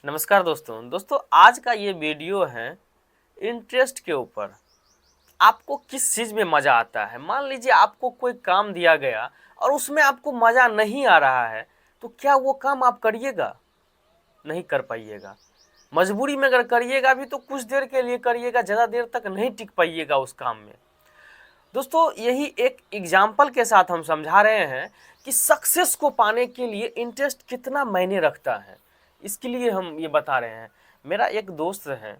नमस्कार दोस्तों आज का ये वीडियो है इंटरेस्ट के ऊपर। आपको किस चीज़ में मज़ा आता है? मान लीजिए आपको कोई काम दिया गया और उसमें आपको मज़ा नहीं आ रहा है, तो क्या वो काम आप करिएगा? नहीं कर पाइएगा। मजबूरी में अगर करिएगा भी तो कुछ देर के लिए करिएगा, ज़्यादा देर तक नहीं टिक पाइएगा उस काम में। दोस्तों यही एक एग्जाम्पल के साथ हम समझा रहे हैं कि सक्सेस को पाने के लिए इंटरेस्ट कितना मायने रखता है। इसके लिए हम ये बता रहे हैं। मेरा एक दोस्त है,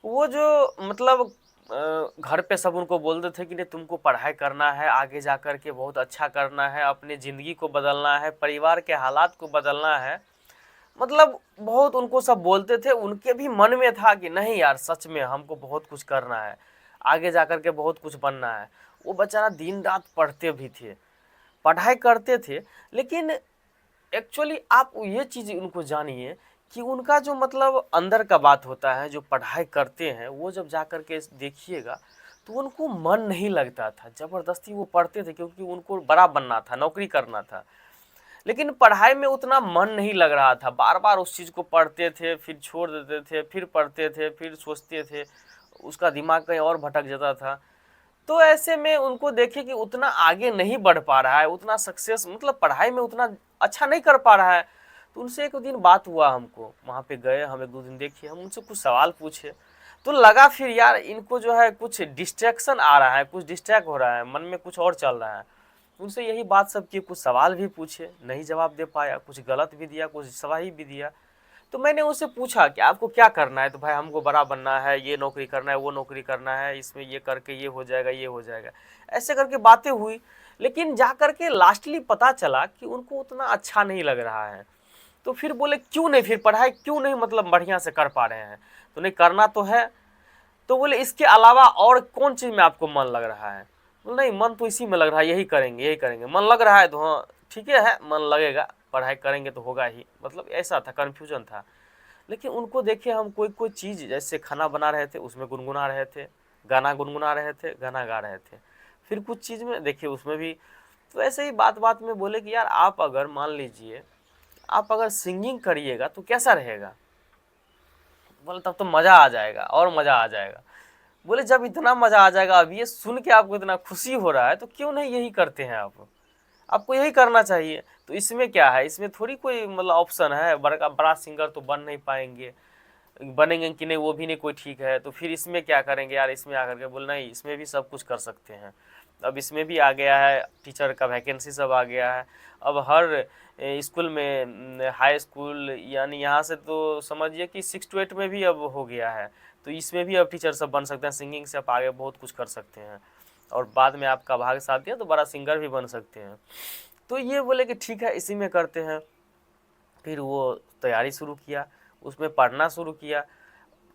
वो जो मतलब घर पे सब उनको बोलते थे कि नहीं तुमको पढ़ाई करना है, आगे जा कर के बहुत अच्छा करना है, अपने ज़िंदगी को बदलना है, परिवार के हालात को बदलना है। मतलब बहुत उनको सब बोलते थे, उनके भी मन में था कि नहीं यार सच में हमको बहुत कुछ करना है, आगे जा कर के बहुत कुछ बनना है। वो बेचारा दिन रात पढ़ते भी थे, पढ़ाई करते थे, लेकिन एक्चुअली आप ये चीज़ उनको जानिए कि उनका जो मतलब अंदर का बात होता है, जो पढ़ाई करते हैं वो जब जा कर के देखिएगा तो उनको मन नहीं लगता था। ज़बरदस्ती वो पढ़ते थे क्योंकि उनको बड़ा बनना था, नौकरी करना था, लेकिन पढ़ाई में उतना मन नहीं लग रहा था। बार बार उस चीज़ को पढ़ते थे, फिर छोड़ देते थे, फिर पढ़ते थे, फिर सोचते थे, उसका दिमाग कहीं और भटक जाता था। तो ऐसे में उनको देखे कि उतना आगे नहीं बढ़ पा रहा है, उतना सक्सेस मतलब पढ़ाई में उतना अच्छा नहीं कर पा रहा है। तो उनसे एक दिन बात हुआ, हमको वहाँ पे गए, हम एक दो दिन देखे, हम उनसे कुछ सवाल पूछे, तो लगा फिर यार इनको जो है कुछ डिस्ट्रैक्शन आ रहा है, कुछ डिस्ट्रैक्ट हो रहा है, मन में कुछ और चल रहा है। उनसे यही बात सब की, कुछ सवाल भी पूछे, नहीं जवाब दे पाया, कुछ गलत भी दिया, कुछ सही भी दिया। तो मैंने उससे पूछा कि आपको क्या करना है? तो भाई हमको बड़ा बनना है, ये नौकरी करना है, वो नौकरी करना है, इसमें ये करके ये हो जाएगा, ये हो जाएगा, ऐसे करके बातें हुई। लेकिन जा करके लास्टली पता चला कि उनको उतना अच्छा नहीं लग रहा है। तो फिर बोले क्यों नहीं, फिर पढ़ाई क्यों नहीं मतलब बढ़िया से कर पा रहे हैं? तो नहीं करना तो है। तो बोले इसके अलावा और कौन चीज़ में आपको मन लग रहा है? बोले नहीं मन तो इसी में लग रहा है, यही करेंगे यही करेंगे। मन लग रहा है तो हाँ ठीक है मन लगेगा, पढ़ाई करेंगे तो होगा ही, मतलब ऐसा था, कन्फ्यूजन था। लेकिन उनको देखिए, हम कोई कोई चीज़ जैसे खाना बना रहे थे उसमें गुनगुना रहे थे, गाना गुनगुना रहे थे, गाना गा रहे थे, फिर कुछ चीज़ में देखिए उसमें भी। तो ऐसे ही बात बात में बोले कि यार आप अगर मान लीजिए आप अगर सिंगिंग करिएगा तो कैसा रहेगा? बोले तब तो मज़ा आ जाएगा और मज़ा आ जाएगा। बोले जब इतना मज़ा आ जाएगा, अब ये सुन के आपको इतना खुशी हो रहा है तो क्यों नहीं यही करते हैं आप? आपको यही करना चाहिए। तो इसमें क्या है, इसमें थोड़ी कोई मतलब ऑप्शन है, बड़ा बड़ा सिंगर तो बन नहीं पाएंगे, बनेंगे कि नहीं वो भी नहीं कोई ठीक है, तो फिर इसमें क्या करेंगे यार? इसमें आकर के बोल नहीं इसमें भी सब कुछ कर सकते हैं। अब इसमें भी आ गया है, टीचर का वैकेंसी सब आ गया है। अब हर स्कूल में हाई स्कूल यानी यहाँ से तो समझिए कि 6 to 8 में भी अब हो गया है। तो इसमें भी अब टीचर सब बन सकते हैं, सिंगिंग से आप आगे बहुत कुछ कर सकते हैं, और बाद में आपका भाग साथ दिया तो बड़ा सिंगर भी बन सकते हैं। तो ये बोले कि ठीक है इसी में करते हैं। फिर वो तैयारी शुरू किया, उसमें पढ़ना शुरू किया,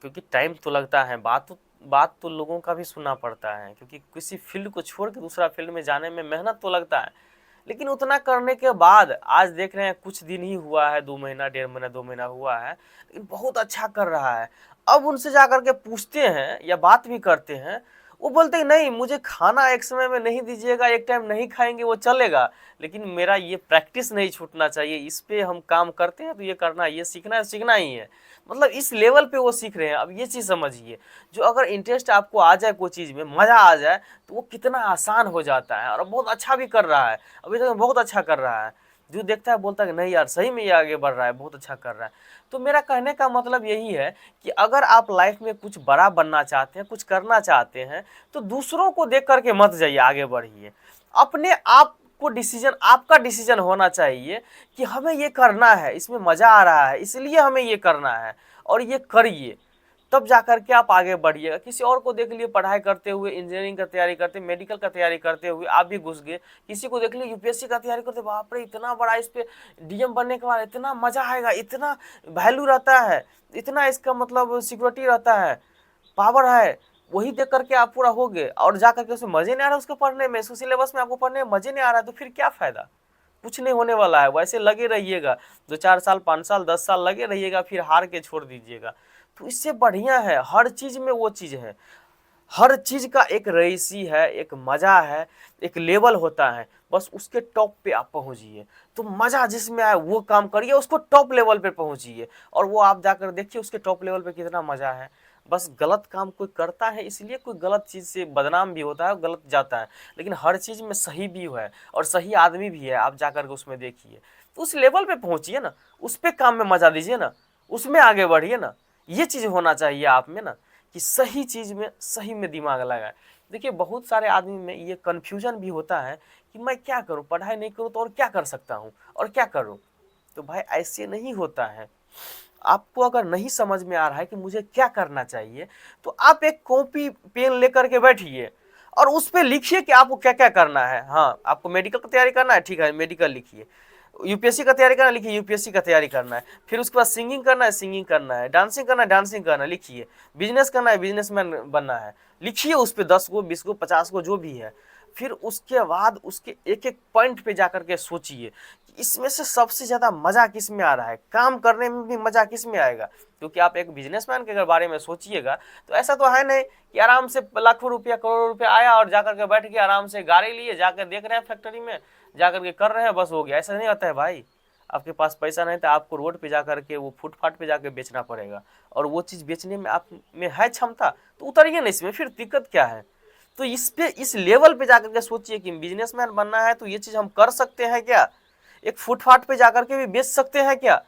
क्योंकि टाइम तो लगता है, बात तो लोगों का भी सुनना पड़ता है, क्योंकि किसी फील्ड को छोड़ के दूसरा फील्ड में जाने में मेहनत तो लगता है। लेकिन उतना करने के बाद आज देख रहे हैं कुछ दिन ही हुआ है, 2 महीना 1.5 महीना 2 महीना हुआ है, लेकिन बहुत अच्छा कर रहा है। अब उनसे जा कर के पूछते हैं या बात भी करते हैं, वो बोलते हैं नहीं मुझे खाना एक समय में नहीं दीजिएगा, एक टाइम नहीं खाएंगे वो चलेगा, लेकिन मेरा ये प्रैक्टिस नहीं छूटना चाहिए, इस पे हम काम करते हैं तो ये करना है, ये सीखना ही है। मतलब इस लेवल पे वो सीख रहे हैं। अब ये चीज़ समझिए, जो अगर इंटरेस्ट आपको आ जाए कोई चीज़ में, मज़ा आ जाए, तो वो कितना आसान हो जाता है, और बहुत अच्छा भी कर रहा है, अभी तक बहुत अच्छा कर रहा है। जो देखता है बोलता है कि नहीं यार सही में ये आगे बढ़ रहा है, बहुत अच्छा कर रहा है। तो मेरा कहने का मतलब यही है कि अगर आप लाइफ में कुछ बड़ा बनना चाहते हैं, कुछ करना चाहते हैं, तो दूसरों को देख करके मत जाइए, आगे बढ़िए। अपने आप को डिसीजन, आपका डिसीजन होना चाहिए कि हमें ये करना है, इसमें मज़ा आ रहा है इसलिए हमें ये करना है, और ये करिए, तब जाकर के आप आगे बढ़िएगा। किसी और को देख लिए पढ़ाई करते हुए, इंजीनियरिंग का तैयारी करते, मेडिकल का तैयारी करते हुए आप भी घुस गए। किसी को देख लिए यूपीएससी का तैयारी करते, बाप रे इतना बड़ा, इस पे डीएम बनने के बाद इतना मज़ा आएगा, इतना वैल्यू रहता है, इतना इसका मतलब सिक्योरिटी रहता है, पावर है, वही देख करके आप पूरा हो गए, और जा करके उसमें मज़े नहीं आ रहा, उसको पढ़ने में, उसको सिलेबस में आपको पढ़ने में मज़े नहीं आ रहा है, तो फिर क्या फ़ायदा? कुछ नहीं होने वाला है। वैसे लगे रहिएगा, 2 4 साल 5 साल 10 साल लगे रहिएगा, फिर हार के छोड़ दीजिएगा। तो इससे बढ़िया है, हर चीज़ में वो चीज़ है, हर चीज का एक रईसी है, एक मजा है, एक लेवल होता है, बस उसके टॉप पे आप पहुंचिए। तो मजा जिसमें आए वो काम करिए, उसको टॉप लेवल पे पहुंचिए, और वो आप जाकर देखिए उसके टॉप लेवल पे कितना मजा है। बस गलत काम कोई करता है इसलिए कोई गलत चीज से बदनाम भी होता है, गलत जाता है, लेकिन हर चीज में सही भी है और सही आदमी भी है, आप जाकर के उसमें देखिए। तो उस लेवल पे पहुंचिए ना, उस पे काम में मजा दीजिए ना, उसमें आगे बढ़िए ना। ये चीज होना चाहिए आप में ना, कि सही चीज में सही में दिमाग लगाए। देखिए बहुत सारे आदमी में ये कन्फ्यूजन भी होता है कि मैं क्या करूं, पढ़ाई नहीं करूं तो और क्या कर सकता हूं, और क्या करूं। तो भाई ऐसे नहीं होता है। आपको अगर नहीं समझ में आ रहा है कि मुझे क्या करना चाहिए, तो आप एक कॉपी पेन लेकर के बैठिए और उस पे लिखिए कि आपको क्या क्या करना है। हाँ, आपको मेडिकल की तैयारी करना है, ठीक है मेडिकल लिखिए। यूपीएससी का तैयारी करना है, लिखिए यूपीएससी का तैयारी करना है। फिर उसके बाद सिंगिंग करना है, सिंगिंग करना है। डांसिंग करना है, डांसिंग करना है, लिखिए। बिजनेस करना है, बिजनेसमैन बनना है, लिखिए उस पे 10 गो 20 गो 50 गो जो भी है। फिर उसके बाद उसके एक एक पॉइंट पे जाकर के सोचिए कि इसमें से सबसे ज्यादा मजा किस में आ रहा है, काम करने में भी मजा किस में आएगा। क्योंकि आप एक बिजनेसमैन के अगर बारे में सोचिएगा तो ऐसा तो है नहीं कि आराम से लाखों रुपया करोड़ों रुपया आया और जाकर के बैठ के आराम से गाड़ी लिए जाकर देख रहे हैं फैक्ट्री में जाकर के कर रहे हैं, बस हो गया। ऐसा नहीं होता है भाई। आपके पास पैसा नहीं तो आपको रोड पे जाकर के वो फुटपाथ पे जाकर बेचना पड़ेगा, और वो चीज बेचने में आप में है क्षमता तो उतरिए ना इसमें, फिर दिक्कत क्या है। तो इस पे इस लेवल पे जाकर के सोचिए कि बिजनेसमैन बनना है तो ये चीज हम कर सकते हैं क्या, एक फुटपाथ पे जाकर के भी बेच सकते हैं क्या,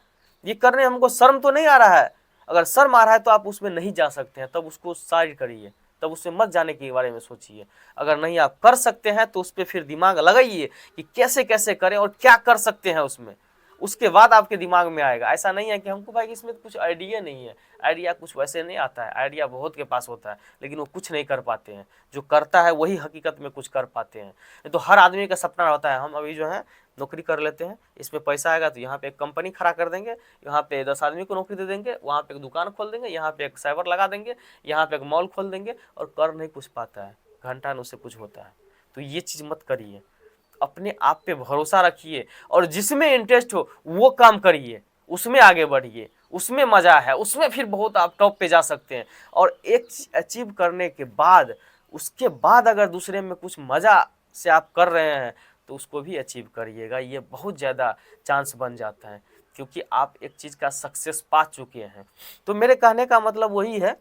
ये करने हमको शर्म तो नहीं आ रहा है। अगर शर्म आ रहा है तो आप उसमें नहीं जा सकते हैं, तब उसको साइड करिए, तब उसमें मत जाने के बारे में सोचिए। अगर नहीं आप कर सकते हैं तो उस पर फिर दिमाग लगाइए कि कैसे कैसे करें और क्या कर सकते हैं उसमें, उसके बाद आपके दिमाग में आएगा। ऐसा नहीं है कि हमको भाई इसमें कुछ आइडिया नहीं है, आइडिया कुछ वैसे नहीं आता है, आइडिया बहुत के पास होता है लेकिन वो कुछ नहीं कर पाते हैं। जो करता है वही हकीकत में कुछ कर पाते हैं। तो हर आदमी का सपना होता है हम अभी जो है नौकरी कर लेते हैं, इसमें पैसा आएगा तो यहाँ पे एक कंपनी खड़ा कर देंगे, यहाँ पे 10 आदमी को नौकरी दे देंगे, वहाँ पे एक दुकान खोल देंगे, यहाँ पे एक साइबर लगा देंगे, यहाँ पे एक मॉल खोल देंगे, और कर नहीं कुछ पाता है, घंटा उससे कुछ होता है। तो ये चीज़ मत करिए, अपने आप पे भरोसा रखिए और जिसमें इंटरेस्ट हो वो काम करिए, उसमें आगे बढ़िए, उसमें मजा है, उसमें फिर बहुत आप टॉप पे जा सकते हैं। और एक अचीव करने के बाद उसके बाद अगर दूसरे में कुछ मजा से आप कर रहे हैं तो उसको भी अचीव करिएगा, ये बहुत ज़्यादा चांस बन जाता है क्योंकि आप एक चीज़ का सक्सेस पा चुके हैं। तो मेरे कहने का मतलब वही है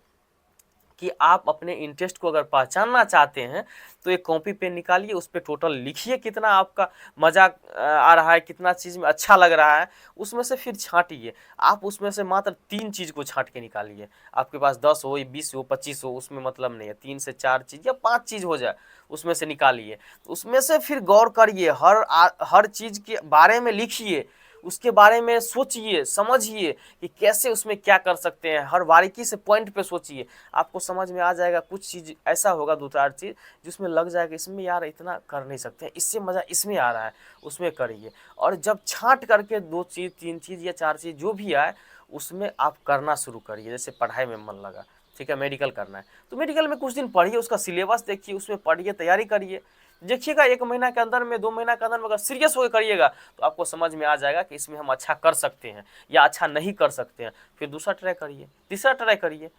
कि आप अपने इंटरेस्ट को अगर पहचानना चाहते हैं तो एक कॉपी पेन निकालिए, उस पर टोटल लिखिए कितना आपका मजा आ रहा है, कितना चीज़ में अच्छा लग रहा है, उसमें से फिर छांटिए। आप उसमें से मात्र 3 चीज़ को छांट के निकालिए। आपके पास 10 हो 20 हो 25 हो उसमें मतलब नहीं है, 3 से 4 चीज़ या 5 चीज़ हो जाए उसमें से निकालिए। उसमें से फिर गौर करिए, हर चीज़ के बारे में लिखिए, उसके बारे में सोचिए समझिए कि कैसे उसमें क्या कर सकते हैं, हर बारीकी से पॉइंट पे सोचिए। आपको समझ में आ जाएगा, कुछ चीज़ ऐसा होगा 2-4 चीज़ जिसमें लग जाएगा इसमें यार इतना कर नहीं सकते हैं, इससे मज़ा इसमें आ रहा है, उसमें करिए। और जब छांट करके 2 चीज़ 3 चीज़ या 4 चीज़ जो भी आए उसमें आप करना शुरू करिए। जैसे पढ़ाई में मन लगा, ठीक है मेडिकल करना है तो मेडिकल में कुछ दिन पढ़िए, उसका सिलेबस देखिए, उसमें पढ़िए, तैयारी करिए। देखिएगा 1 महीना के अंदर में 2 महीना के अंदर में अगर सीरियस होकर करिएगा तो आपको समझ में आ जाएगा कि इसमें हम अच्छा कर सकते हैं या अच्छा नहीं कर सकते हैं। फिर दूसरा ट्राई करिए, तीसरा ट्राई करिए,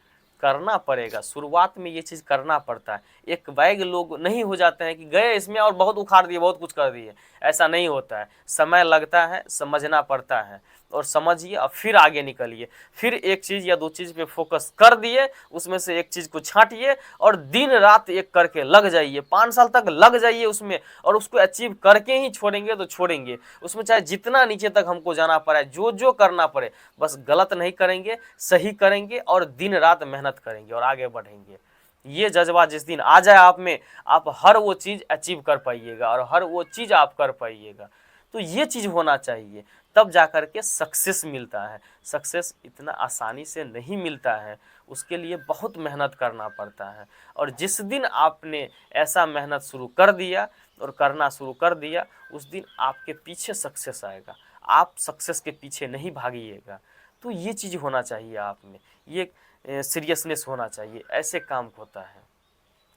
करना पड़ेगा। शुरुआत में ये चीज़ करना पड़ता है। एक बैग लोग नहीं हो जाते हैं कि गए इसमें और बहुत उखाड़ दिए, बहुत कुछ कर दिए, ऐसा नहीं होता है। समय लगता है, समझना पड़ता है, और समझिए और फिर आगे निकलिए। फिर एक चीज़ या 2 चीज़ पे फोकस कर दिए, उसमें से एक चीज़ को छांटिए और दिन रात एक करके लग जाइए, 5 साल तक लग जाइए उसमें, और उसको अचीव करके ही छोड़ेंगे तो छोड़ेंगे। उसमें चाहे जितना नीचे तक हमको जाना पड़े, जो जो करना पड़े, बस गलत नहीं करेंगे, सही करेंगे और दिन रात मेहनत करेंगे और आगे बढ़ेंगे। ये जज्बा जिस दिन आ जाए आप में, आप हर वो चीज़ अचीव कर पाइएगा और हर वो चीज़ आप कर पाइएगा। तो ये चीज़ होना चाहिए, तब जाकर के सक्सेस मिलता है। सक्सेस इतना आसानी से नहीं मिलता है, उसके लिए बहुत मेहनत करना पड़ता है। और जिस दिन आपने ऐसा मेहनत शुरू कर दिया और करना शुरू कर दिया, उस दिन आपके पीछे सक्सेस आएगा, आप सक्सेस के पीछे नहीं भागिएगा। तो ये चीज़ होना चाहिए आप में, ये सीरियसनेस होना चाहिए, ऐसे काम होता है।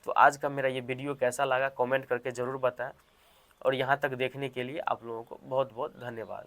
तो आज का मेरा ये वीडियो कैसा लगा कमेंट करके ज़रूर बताएं, और यहाँ तक देखने के लिए आप लोगों को बहुत बहुत धन्यवाद।